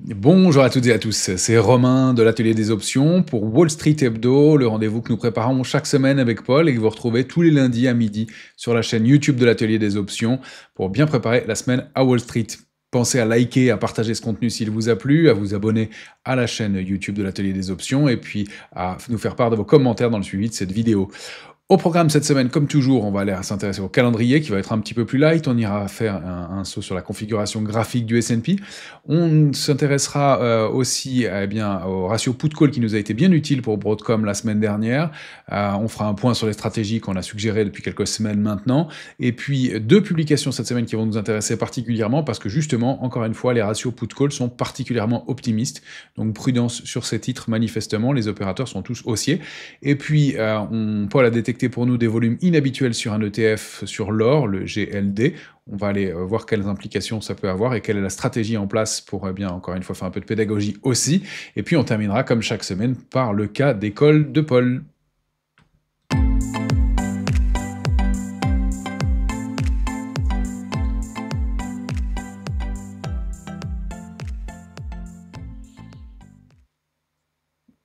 Bonjour à toutes et à tous, c'est Romain de l'Atelier des Options pour Wall Street Hebdo, le rendez-vous que nous préparons chaque semaine avec Paul et que vous retrouvez tous les lundis à midi sur la chaîne YouTube de l'Atelier des Options pour bien préparer la semaine à Wall Street. Pensez à liker, à partager ce contenu s'il vous a plu, à vous abonner à la chaîne YouTube de l'Atelier des Options et puis à nous faire part de vos commentaires dans le suivi de cette vidéo. Au programme cette semaine, comme toujours, on va aller s'intéresser au calendrier qui va être un petit peu plus light. On ira faire un saut sur la configuration graphique du S&P. On s'intéressera aussi au ratio put-call qui nous a été bien utile pour Broadcom la semaine dernière. On fera un point sur les stratégies qu'on a suggérées depuis quelques semaines maintenant. Et puis deux publications cette semaine qui vont nous intéresser particulièrement parce que justement, encore une fois, les ratios put-call sont particulièrement optimistes. Donc prudence sur ces titres, manifestement. Les opérateurs sont tous haussiers. Et puis, Paul a détecté pour nous des volumes inhabituels sur un ETF sur l'or, le GLD. On va aller voir quelles implications ça peut avoir et quelle est la stratégie en place pour encore une fois faire un peu de pédagogie aussi. Et puis on terminera comme chaque semaine par le cas d'école de Paul.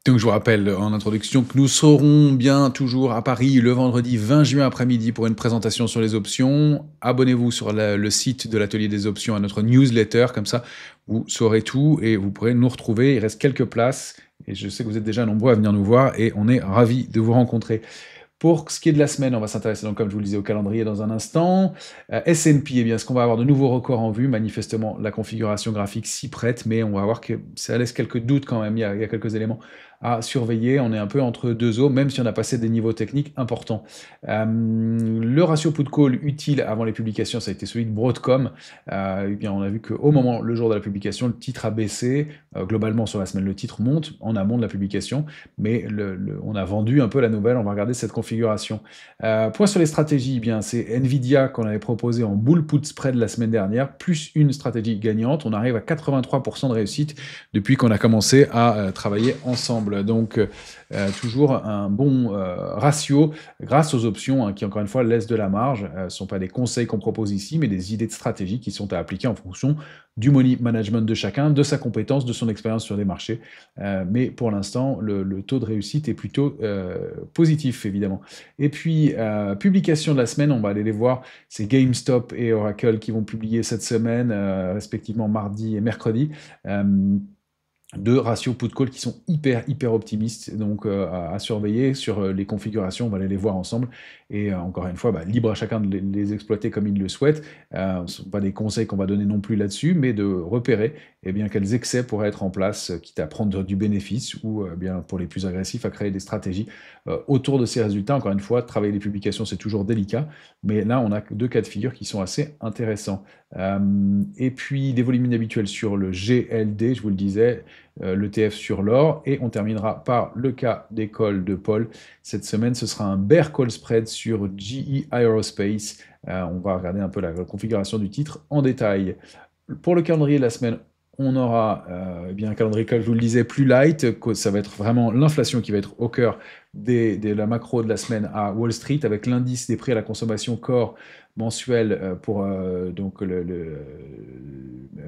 Donc je vous rappelle en introduction que nous serons bien toujours à Paris le vendredi 20 juin après-midi pour une présentation sur les options. Abonnez-vous sur le site de l'Atelier des Options à notre newsletter, comme ça vous saurez tout et vous pourrez nous retrouver. Il reste quelques places et je sais que vous êtes déjà nombreux à venir nous voir et on est ravis de vous rencontrer. Pour ce qui est de la semaine, on va s'intéresser donc, comme je vous le disais, au calendrier dans un instant. S&P, eh bien, est-ce qu'on va avoir de nouveaux records en vue? Manifestement, la configuration graphique s'y prête, mais on va voir que ça laisse quelques doutes quand même. Il y a quelques éléments à surveiller. On est un peu entre deux eaux, même si on a passé des niveaux techniques importants. Le ratio put-call utile avant les publications, ça a été celui de Broadcom. Eh bien, on a vu qu'au moment, le jour de la publication, le titre a baissé. Globalement, sur la semaine, le titre monte en amont de la publication, mais on a vendu un peu la nouvelle. On va regarder cette configuration. Point sur les stratégies, eh bien, c'est Nvidia qu'on avait proposé en bull put spread la semaine dernière, plus une stratégie gagnante. On arrive à 83% de réussite depuis qu'on a commencé à travailler ensemble. Donc, toujours un bon ratio grâce aux options qui, encore une fois, laissent de la marge. Ce ne sont pas des conseils qu'on propose ici, mais des idées de stratégie qui sont à appliquer en fonction du money management de chacun, de sa compétence, de son expérience sur les marchés. Mais pour l'instant, le taux de réussite est plutôt positif, évidemment. Et puis, publication de la semaine, on va aller les voir. C'est GameStop et Oracle qui vont publier cette semaine, respectivement mardi et mercredi. Deux ratios put-call qui sont hyper optimistes, donc à surveiller sur les configurations, on va aller les voir ensemble, et encore une fois, libre à chacun de les exploiter comme il le souhaite. Ce ne sont pas des conseils qu'on va donner non plus là-dessus, mais de repérer quels excès pourraient être en place, quitte à prendre du bénéfice, ou bien pour les plus agressifs, à créer des stratégies autour de ces résultats. Encore une fois, travailler les publications, c'est toujours délicat, mais là, on a deux cas de figure qui sont assez intéressants. Et puis, des volumes inhabituels sur le GLD, je vous le disais, l'ETF sur l'or, et on terminera par le cas d'école de Paul. Cette semaine, ce sera un bear call spread sur GE Aerospace. On va regarder un peu la configuration du titre en détail. Pour le calendrier de la semaine, on aura un calendrier, comme je vous le disais, plus light. Ça va être vraiment l'inflation qui va être au cœur de la macro de la semaine à Wall Street, avec l'indice des prix à la consommation core mensuel pour donc le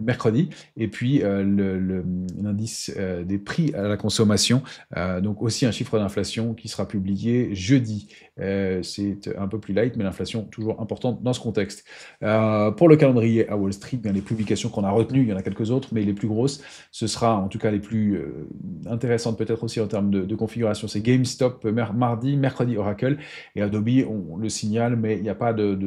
mercredi, et puis l'indice des prix à la consommation, donc aussi un chiffre d'inflation qui sera publié jeudi. C'est un peu plus light, mais l'inflation toujours importante dans ce contexte. Pour le calendrier à Wall Street, bien, les publications qu'on a retenues, il y en a quelques autres, mais les plus grosses, ce sera en tout cas les plus intéressantes peut-être aussi en termes de configuration, c'est GameStop mardi, mercredi Oracle, et Adobe, on le signale, mais il n'y a pas de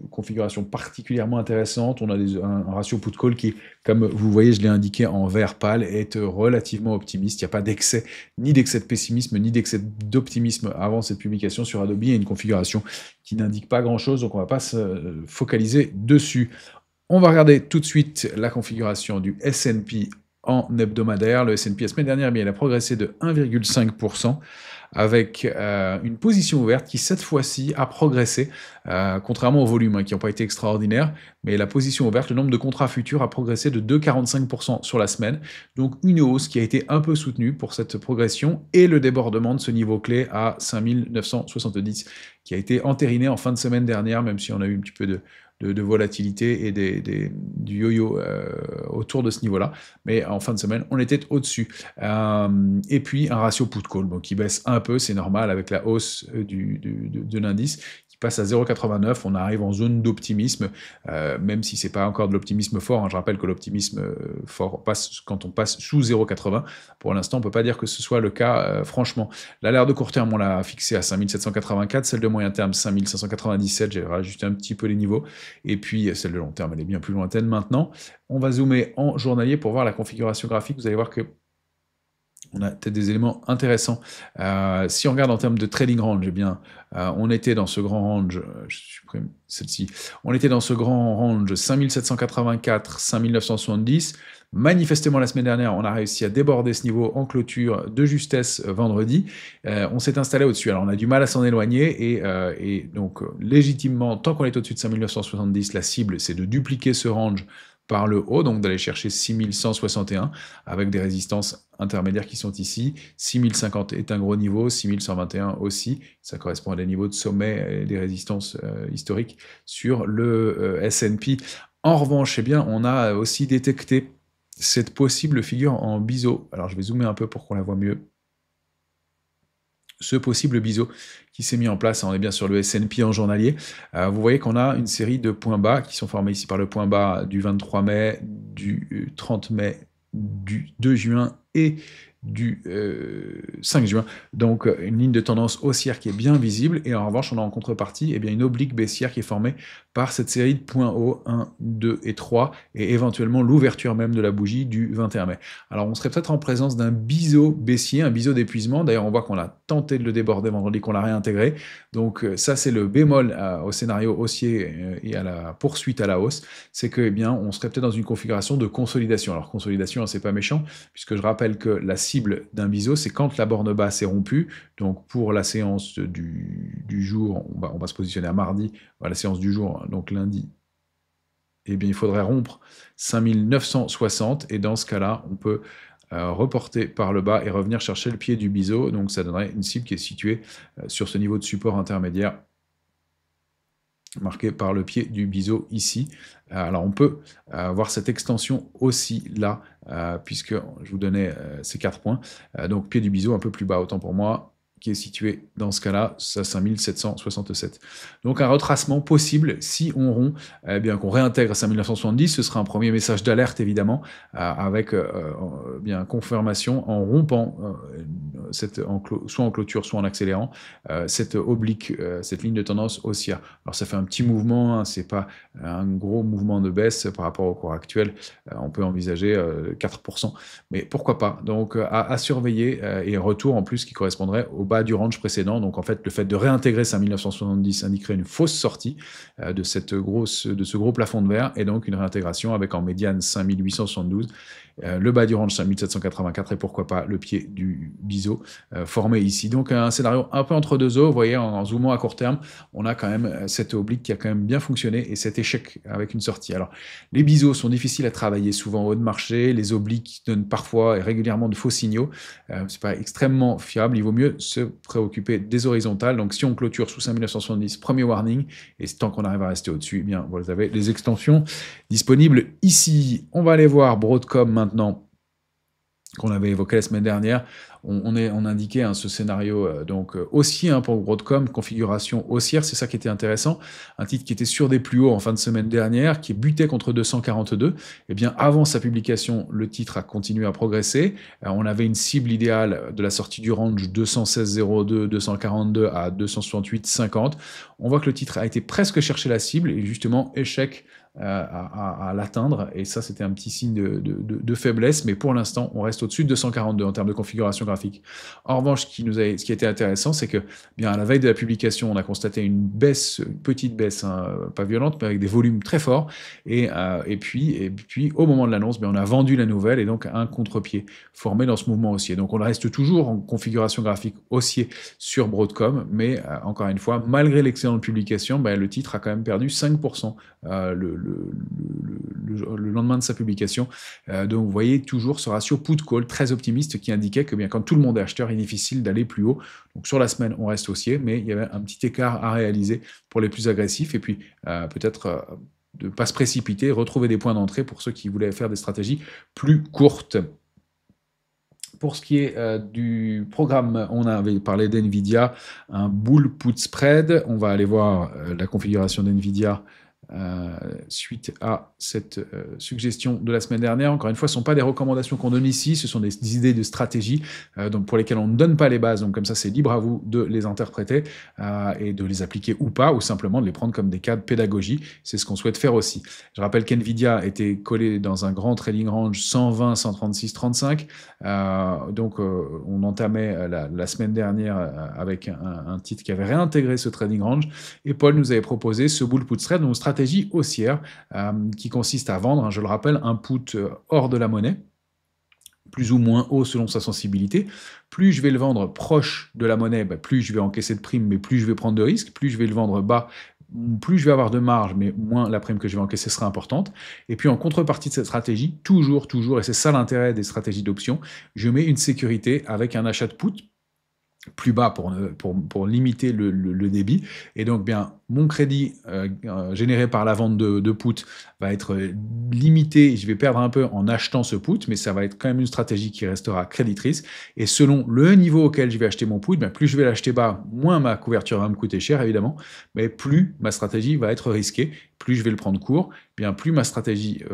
configuration particulièrement intéressante. On a un ratio put-call qui, comme vous voyez, je l'ai indiqué en vert pâle, est relativement optimiste. Il n'y a pas d'excès, ni d'excès de pessimisme, ni d'excès d'optimisme avant cette publication sur Adobe. Il y a une configuration qui n'indique pas grand-chose, donc on ne va pas se focaliser dessus. On va regarder tout de suite la configuration du S&P en hebdomadaire. Le S&P la semaine dernière, il a progressé de 1,5%. Avec une position ouverte qui, cette fois-ci, a progressé, contrairement au volume qui n'ont pas été extraordinaires, mais la position ouverte, le nombre de contrats futurs a progressé de 2,45% sur la semaine, donc une hausse qui a été un peu soutenue pour cette progression, et le débordement de ce niveau clé à 5970, qui a été entériné en fin de semaine dernière, même si on a eu un petit peu de de volatilité et du yo-yo autour de ce niveau-là. Mais en fin de semaine, on était au-dessus. Et puis un ratio put-call donc qui baisse un peu, c'est normal avec la hausse de l'indice qui passe à 0,89. On arrive en zone d'optimisme, même si c'est pas encore de l'optimisme fort. Hein. Je rappelle que l'optimisme fort passe quand on passe sous 0,80. Pour l'instant, on peut pas dire que ce soit le cas, franchement. L'alerte de court terme, on l'a fixé à 5784, celle de moyen terme 5597, j'ai rajusté un petit peu les niveaux, et puis celle de long terme, elle est bien plus lointaine maintenant. On va zoomer en journalier pour voir la configuration graphique. Vous allez voir que on a peut-être des éléments intéressants. Si on regarde en termes de trading range, eh bien, on était dans ce grand range, je supprime celle-ci, on était dans ce grand range 5784, 5970. Manifestement, la semaine dernière, on a réussi à déborder ce niveau en clôture de justesse vendredi. On s'est installé au-dessus. Alors, on a du mal à s'en éloigner et donc, légitimement, tant qu'on est au-dessus de 5970, la cible, c'est de dupliquer ce range par le haut, donc d'aller chercher 6161 avec des résistances intermédiaires qui sont ici. 6050 est un gros niveau, 6121 aussi, ça correspond à des niveaux de sommet et des résistances historiques sur le S&P. En revanche, eh bien, on a aussi détecté cette possible figure en biseau. Alors je vais zoomer un peu pour qu'on la voit mieux. Ce possible biseau qui s'est mis en place, on est bien sur le S&P en journalier. Vous voyez qu'on a une série de points bas qui sont formés ici par le point bas du 23 mai, du 30 mai, du 2 juin et du 5 juin. Donc une ligne de tendance haussière qui est bien visible et en revanche on a en contrepartie une oblique baissière qui est formée par cette série de points hauts 1, 2 et 3 et éventuellement l'ouverture même de la bougie du 21 mai. Alors on serait peut-être en présence d'un biseau baissier, un biseau d'épuisement. D'ailleurs on voit qu'on a tenté de le déborder vendredi, qu'on l'a réintégré. Donc ça c'est le bémol au scénario haussier et à la poursuite à la hausse, c'est que on serait peut-être dans une configuration de consolidation. Alors consolidation, c'est pas méchant puisque je rappelle que la cible d'un biseau, c'est quand la borne basse est rompue. Donc pour la séance du jour, on va se positionner à mardi, la séance du jour, donc lundi, il faudrait rompre 5960, et dans ce cas-là, on peut reporter par le bas et revenir chercher le pied du biseau, donc ça donnerait une cible qui est située sur ce niveau de support intermédiaire, marqué par le pied du biseau ici. Alors on peut voir cette extension aussi là, puisque je vous donnais ces 4 points. Donc pied du biseau un peu plus bas, autant pour moi, qui est situé dans ce cas-là, à 5767. Donc un retracement possible si on rompt, qu'on réintègre 5970, ce sera un premier message d'alerte évidemment, avec confirmation en rompant, soit en clôture, soit en accélérant, cette oblique, cette ligne de tendance haussière. Alors ça fait un petit mouvement, hein, c'est pas un gros mouvement de baisse par rapport au cours actuel, on peut envisager 4%, mais pourquoi pas. Donc à surveiller, et retour en plus qui correspondrait au bas du range précédent. Donc en fait, le fait de réintégrer 5970 indiquerait une fausse sortie de ce gros plafond de verre, et donc une réintégration avec en médiane 5872, le bas du range 5784 et pourquoi pas le pied du biseau formé ici. Donc un scénario un peu entre deux eaux. Vous voyez, en zoomant à court terme, on a quand même cette oblique qui a quand même bien fonctionné et cet échec avec une sortie. Alors les biseaux sont difficiles à travailler souvent en haut de marché, les obliques donnent parfois et régulièrement de faux signaux, c'est pas extrêmement fiable, il vaut mieux se préoccuper des horizontales. Donc si on clôture sous 5970, premier warning, et tant qu'on arrive à rester au-dessus, vous avez les extensions disponibles ici. On va aller voir Broadcom maintenant, qu'on avait évoqué la semaine dernière. On indiquait ce scénario haussier pour Broadcom, configuration haussière, c'est ça qui était intéressant. Un titre qui était sur des plus hauts en fin de semaine dernière, qui butait contre 242. Avant sa publication, le titre a continué à progresser. On avait une cible idéale de la sortie du range 216,02, 242 à 268,50. On voit que le titre a été presque chercher la cible et justement échec à l'atteindre, et ça c'était un petit signe de faiblesse, mais pour l'instant on reste au-dessus de 242 en termes de configuration graphique. En revanche, ce qui était intéressant, c'est que à la veille de la publication, on a constaté une petite baisse, pas violente, mais avec des volumes très forts, et puis au moment de l'annonce, on a vendu la nouvelle, et donc un contre-pied formé dans ce mouvement haussier. Donc on reste toujours en configuration graphique haussier sur Broadcom, mais encore une fois, malgré l'excellente publication, le titre a quand même perdu 5%. le lendemain de sa publication. Donc vous voyez toujours ce ratio put-call très optimiste qui indiquait que bien, quand tout le monde est acheteur, il est difficile d'aller plus haut. Donc sur la semaine, on reste haussier, mais il y avait un petit écart à réaliser pour les plus agressifs. Et puis peut-être de ne pas se précipiter, retrouver des points d'entrée pour ceux qui voulaient faire des stratégies plus courtes. Pour ce qui est du programme, on avait parlé d'NVIDIA, un bull put spread. On va aller voir la configuration d'NVIDIA suite à cette suggestion de la semaine dernière. Encore une fois, ce ne sont pas des recommandations qu'on donne ici, ce sont des idées de stratégie donc pour lesquelles on ne donne pas les bases. Donc comme ça, c'est libre à vous de les interpréter et de les appliquer ou pas, ou simplement de les prendre comme des cas de pédagogie. C'est ce qu'on souhaite faire aussi. Je rappelle qu'NVIDIA était collé dans un grand trading range 120, 136, 35. Donc on entamait la semaine dernière avec un titre qui avait réintégré ce trading range, et Paul nous avait proposé ce bull put spread, donc stratégie haussière qui consiste à vendre, je le rappelle, un put hors de la monnaie, plus ou moins haut selon sa sensibilité. Plus je vais le vendre proche de la monnaie, plus je vais encaisser de prime, mais plus je vais prendre de risques. Plus je vais le vendre bas, plus je vais avoir de marge, mais moins la prime que je vais encaisser sera importante. Et puis en contrepartie de cette stratégie, toujours, et c'est ça l'intérêt des stratégies d'options, je mets une sécurité avec un achat de put plus bas pour limiter le débit. Et donc, bien, mon crédit généré par la vente de put va être limité. Je vais perdre un peu en achetant ce put, mais ça va être quand même une stratégie qui restera créditrice. Et selon le niveau auquel je vais acheter mon put, bien, plus je vais l'acheter bas, moins ma couverture va me coûter cher, évidemment, mais plus ma stratégie va être risquée. Plus je vais le prendre court, bien plus ma stratégie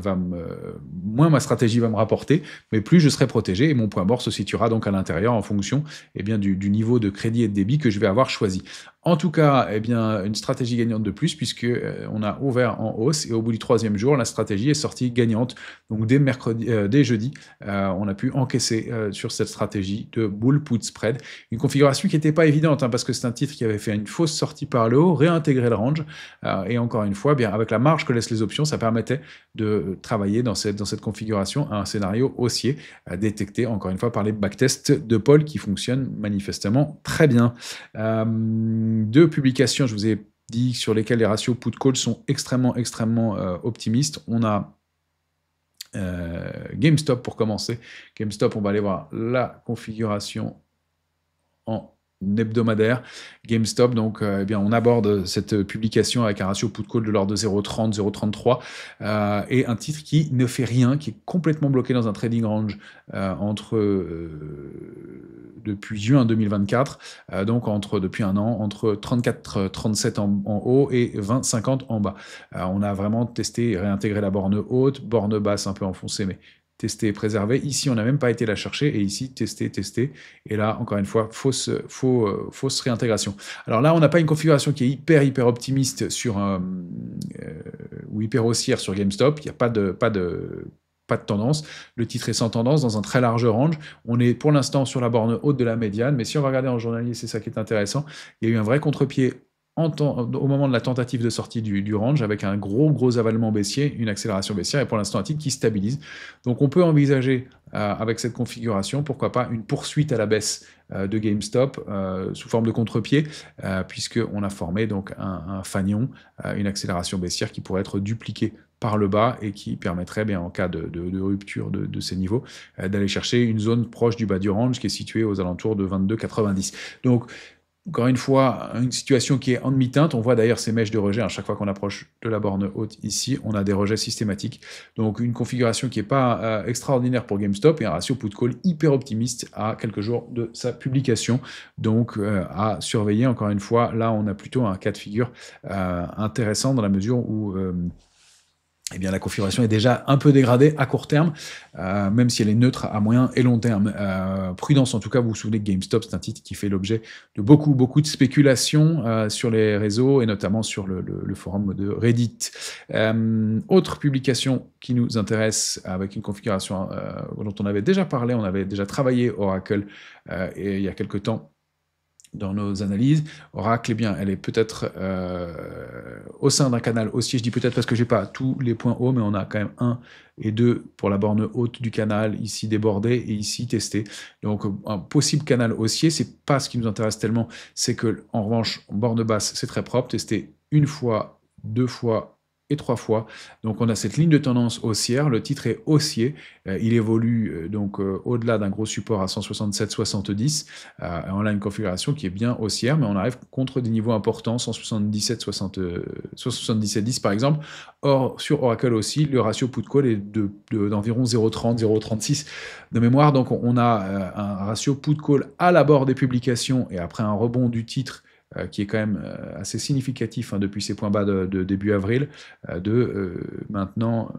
moins ma stratégie va me rapporter, mais plus je serai protégé et mon point mort se situera donc à l'intérieur en fonction bien, du niveau de crédit et de débit que je vais avoir choisi. En tout cas, bien, une stratégie gagnante de plus puisque on a ouvert en hausse et au bout du 3e jour, la stratégie est sortie gagnante. Donc dès jeudi, on a pu encaisser sur cette stratégie de bull put spread. Une configuration qui n'était pas évidente parce que c'est un titre qui avait fait une fausse sortie par le haut, réintégré le range et encore une fois, bien, avec la marge que laissent les options, ça permettait de travailler dans cette configuration un scénario haussier détecté encore une fois par les backtests de Paul qui fonctionnent manifestement très bien. Deux publications, je vous ai dit, sur lesquelles les ratios put-call sont extrêmement optimistes. On a GameStop pour commencer. GameStop, on va aller voir la configuration en hebdomadaire. GameStop, donc bien, on aborde cette publication avec un ratio put-call de l'ordre de 0,30, 0,33 et un titre qui ne fait rien, qui est complètement bloqué dans un trading range depuis juin 2024, donc depuis un an, entre 34,37 en haut et 20,50 en bas. On a vraiment testé et réintégré la borne haute, borne basse un peu enfoncée, mais tester et préserver. Ici, on n'a même pas été la chercher, et ici, tester. Et là, encore une fois, fausse réintégration. Alors là, on n'a pas une configuration qui est hyper optimiste ou hyper haussière sur GameStop. Il n'y a pas de tendance. Le titre est sans tendance, dans un très large range. On est pour l'instant sur la borne haute de la médiane, mais si on va regarder en journalier, c'est ça qui est intéressant. Il y a eu un vrai contre-pied au moment de la tentative de sortie du range, avec un gros avalement baissier, une accélération baissière, et pour l'instant un titre qui stabilise. Donc on peut envisager, avec cette configuration, pourquoi pas une poursuite à la baisse de GameStop sous forme de contre-pied, puisqu'on a formé donc un fanion, une accélération baissière qui pourrait être dupliquée par le bas et qui permettrait, bien, en cas de rupture de ces niveaux, d'aller chercher une zone proche du bas du range qui est située aux alentours de 22,90. Donc, encore une fois, une situation qui est en demi-teinte. On voit d'ailleurs ces mèches de rejet. À chaque fois qu'on approche de la borne haute ici, on a des rejets systématiques. Donc une configuration qui n'est pas extraordinaire pour GameStop et un ratio put-call hyper optimiste à quelques jours de sa publication. Donc à surveiller encore une fois. Là, on a plutôt un cas de figure intéressant dans la mesure où eh bien, la configuration est déjà un peu dégradée à court terme, même si elle est neutre à moyen et long terme. Prudence, en tout cas, vous vous souvenez que GameStop, c'est un titre qui fait l'objet de beaucoup de spéculations sur les réseaux, et notamment sur le forum de Reddit. Autre publication qui nous intéresse, avec une configuration dont on avait déjà parlé, on avait déjà travaillé Oracle et il y a quelques temps, dans nos analyses. Oracle, eh bien, elle est peut-être au sein d'un canal haussier. Je dis peut-être parce que je n'ai pas tous les points hauts, mais on a quand même 1 et 2 pour la borne haute du canal, ici débordé et ici testé. Donc un possible canal haussier, c'est pas ce qui nous intéresse tellement, c'est que en revanche, borne basse, c'est très propre, testé une fois, 2 fois, et 3 fois. Donc on a cette ligne de tendance haussière, le titre est haussier, il évolue donc au-delà d'un gros support à 167,70, on a une configuration qui est bien haussière, mais on arrive contre des niveaux importants, 177,10 par exemple. Or, sur Oracle aussi, le ratio put-call est d'environ 0,30, 0,36 de mémoire, donc on a un ratio put-call à l'abord des publications et après un rebond du titre qui est quand même assez significatif depuis ses points bas de début avril, maintenant,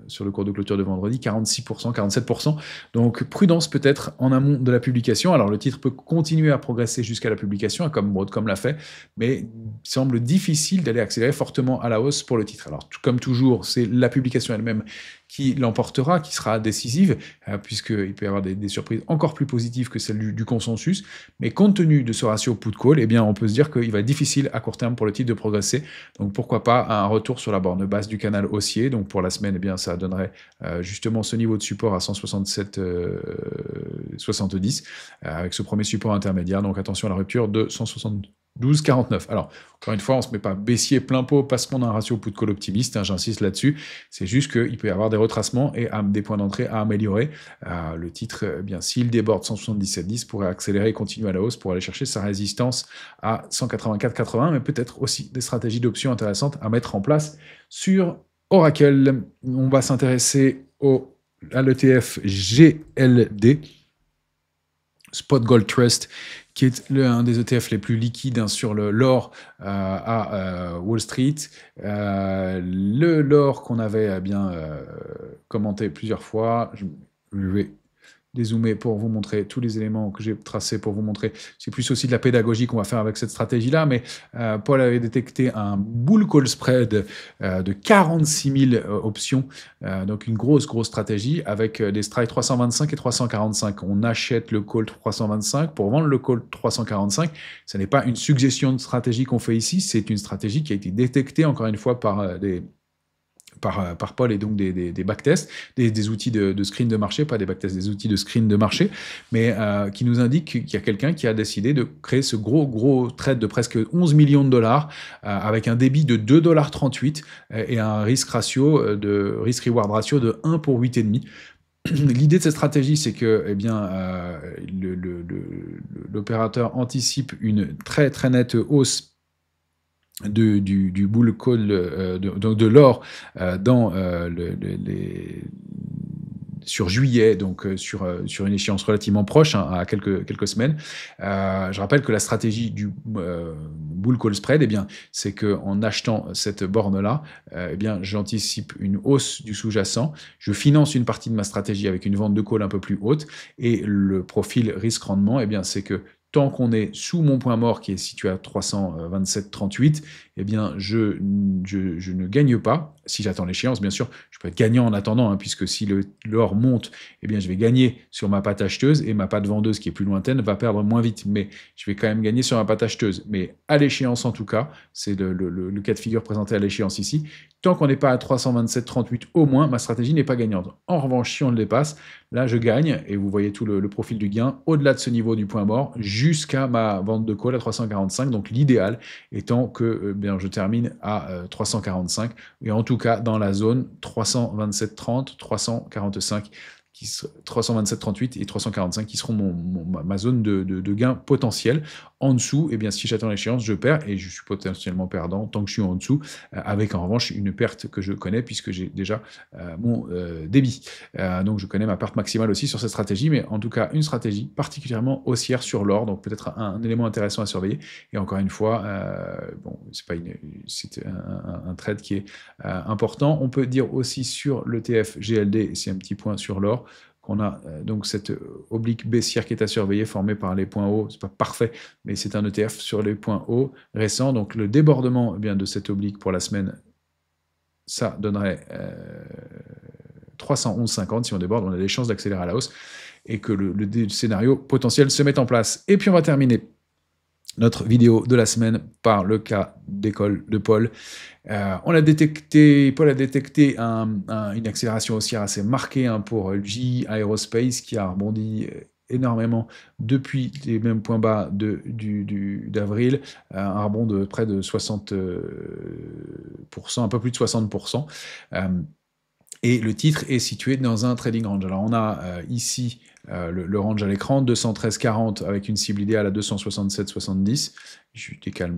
sur le cours de clôture de vendredi, 46%, 47%. Donc prudence peut-être en amont de la publication. Alors le titre peut continuer à progresser jusqu'à la publication, comme Broadcom l'a fait, mais il semble difficile d'aller accélérer fortement à la hausse pour le titre. Alors comme toujours, c'est la publication elle-même qui l'emportera, qui sera décisive, puisqu'il peut y avoir des surprises encore plus positives que celles du consensus. Mais compte tenu de ce ratio put-call, eh bien, on peut se dire qu'il va être difficile à court terme pour le titre de progresser. Donc pourquoi pas un retour sur la borne basse du canal haussier. Donc pour la semaine, eh bien, ça donnerait justement ce niveau de support à 167,70 avec ce premier support intermédiaire. Donc attention à la rupture de 172,49. Alors, encore une fois, on ne se met pas baissier plein pot parce qu'on a un ratio put-call optimiste, j'insiste là-dessus. C'est juste qu'il peut y avoir des retracements et des points d'entrée à améliorer. Le titre, eh bien, s'il déborde 177,10, pourrait accélérer et continuer à la hausse pour aller chercher sa résistance à 184,80, mais peut-être aussi des stratégies d'options intéressantes à mettre en place sur Oracle. On va s'intéresser à l'ETF GLD, Spot Gold Trust, qui est un des ETF les plus liquides sur l'or à Wall Street. L'or qu'on avait bien commenté plusieurs fois, je vais dézoomer pour vous montrer tous les éléments que j'ai tracés pour vous montrer. C'est plus aussi de la pédagogie qu'on va faire avec cette stratégie-là, mais Paul avait détecté un bull call spread de 46 000 options, donc une grosse stratégie avec des strikes 325 et 345. On achète le call 325 pour vendre le call 345. Ce n'est pas une suggestion de stratégie qu'on fait ici, c'est une stratégie qui a été détectée encore une fois par par Paul et donc des backtests, des outils de screen de marché, pas des backtests, des outils de screen de marché, mais qui nous indique qu'il y a quelqu'un qui a décidé de créer ce gros trade de presque 11 millions de dollars avec un débit de 2,38 $ et un risk-reward ratio de 1 pour 8,5. L'idée de cette stratégie, c'est que l'opérateur anticipe une très nette hausse du bull call de l'or sur juillet, donc sur une échéance relativement proche, à quelques semaines. Je rappelle que la stratégie du bull call spread, c'est qu'en achetant cette borne-là, j'anticipe une hausse du sous-jacent, je finance une partie de ma stratégie avec une vente de call un peu plus haute, et le profil risque-rendement, c'est que tant qu'on est sous mon point mort qui est situé à 327,38, je ne gagne pas. Si j'attends l'échéance, bien sûr, je peux être gagnant en attendant, puisque si l'or monte, je vais gagner sur ma patte acheteuse et ma patte vendeuse qui est plus lointaine va perdre moins vite. Mais je vais quand même gagner sur ma patte acheteuse. Mais à l'échéance, en tout cas, c'est le cas de figure présenté à l'échéance ici. Tant qu'on n'est pas à 327,38 au moins, ma stratégie n'est pas gagnante. En revanche, si on le dépasse, là, je gagne, et vous voyez tout le profil du gain, au-delà de ce niveau du point mort, jusqu'à ma vente de call à 345. Donc l'idéal étant que je termine à 345, et en tout cas dans la zone 327,30, 345, 327,38 et 345 qui seront ma zone de gain potentiel. En dessous, si j'attends l'échéance, je perds et je suis potentiellement perdant tant que je suis en dessous, avec en revanche une perte que je connais puisque j'ai déjà mon débit. Donc je connais ma perte maximale aussi sur cette stratégie, mais en tout cas une stratégie particulièrement haussière sur l'or, donc peut-être un élément intéressant à surveiller. Et encore une fois, c'est un trade qui est important. On peut dire aussi sur l'ETF GLD, c'est un petit point sur l'or, qu'on a donc cette oblique baissière qui est à surveiller, formée par les points hauts. C'est pas parfait, mais c'est un ETF sur les points hauts récents. Donc le débordement de cette oblique pour la semaine, ça donnerait 311,50. Si on déborde, on a des chances d'accélérer à la hausse et que le scénario potentiel se mette en place. Et puis on va terminer notre vidéo de la semaine par le cas d'école de Paul. Paul a détecté une accélération haussière assez marquée pour GE Aerospace qui a rebondi énormément depuis les mêmes points bas d'avril, un rebond de près de 60%, un peu plus de 60%. Et le titre est situé dans un trading range. Alors on a ici le range à l'écran, 213,40 avec une cible idéale à 267,70. Je décale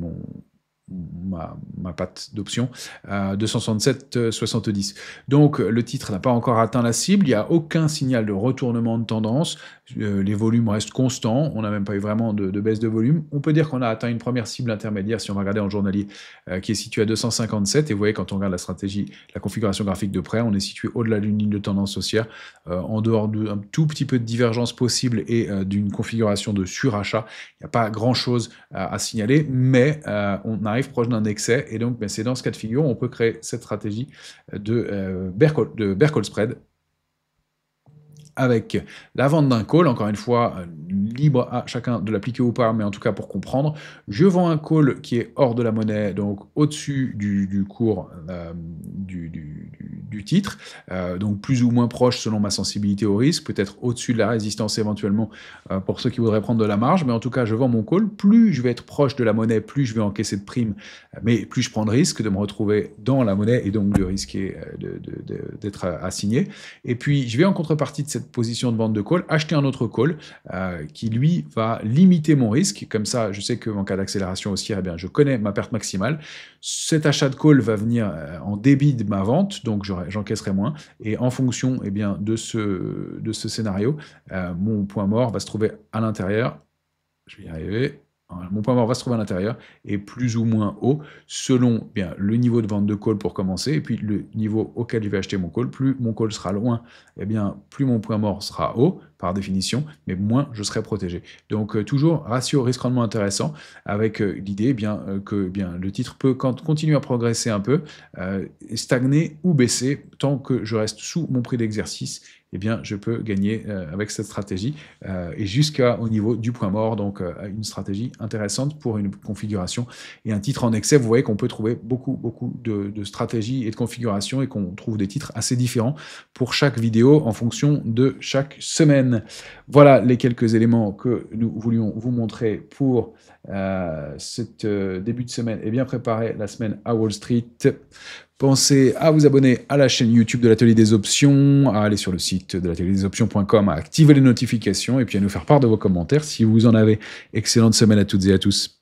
ma patte d'option, 267,70. Donc le titre n'a pas encore atteint la cible, il n'y a aucun signal de retournement de tendance, les volumes restent constants, on n'a même pas eu vraiment de baisse de volume. On peut dire qu'on a atteint une première cible intermédiaire si on va regarder en journalier qui est située à 257, et vous voyez quand on regarde la stratégie, la configuration graphique de près, on est situé au-delà d'une ligne de tendance haussière, en dehors d'un tout petit peu de divergence possible et d'une configuration de surachat. Il n'y a pas grand-chose à signaler, mais on arrive proche d'un excès, et donc c'est dans ce cas de figure on peut créer cette stratégie de bear call spread avec la vente d'un call, encore une fois, libre à chacun de l'appliquer ou pas, mais en tout cas pour comprendre, je vends un call qui est hors de la monnaie, donc au-dessus du cours du titre, donc plus ou moins proche selon ma sensibilité au risque, peut-être au-dessus de la résistance éventuellement pour ceux qui voudraient prendre de la marge, mais en tout cas je vends mon call, plus je vais être proche de la monnaie, plus je vais encaisser de primes, mais plus je prends de risque de me retrouver dans la monnaie et donc de risquer d'être assigné. Et puis je vais en contrepartie de cette position de vente de call, acheter un autre call qui lui va limiter mon risque, comme ça je sais que en cas d'accélération haussière, eh bien, je connais ma perte maximale, cet achat de call va venir en débit de ma vente, donc j'encaisserai moins, et en fonction eh bien, de ce scénario, mon point mort va se trouver à l'intérieur, je vais y arriver. Mon point mort va se trouver à l'intérieur et plus ou moins haut selon bien, le niveau de vente de call pour commencer et puis le niveau auquel je vais acheter mon call. Plus mon call sera loin, eh bien, plus mon point mort sera haut par définition, mais moins je serai protégé. Donc toujours ratio risque-rendement intéressant avec l'idée que le titre peut continuer à progresser un peu, stagner ou baisser tant que je reste sous mon prix d'exercice. Eh bien, je peux gagner avec cette stratégie et jusqu'au niveau du point mort, donc une stratégie intéressante pour une configuration et un titre en excès. Vous voyez qu'on peut trouver beaucoup de stratégies et de configurations et qu'on trouve des titres assez différents pour chaque vidéo en fonction de chaque semaine. Voilà les quelques éléments que nous voulions vous montrer pour cette début de semaine et bien préparer la semaine à Wall Street. Pensez à vous abonner à la chaîne YouTube de l'Atelier des Options, à aller sur le site de l'atelierDesOptions.com, à activer les notifications et puis à nous faire part de vos commentaires si vous en avez. Excellente semaine à toutes et à tous.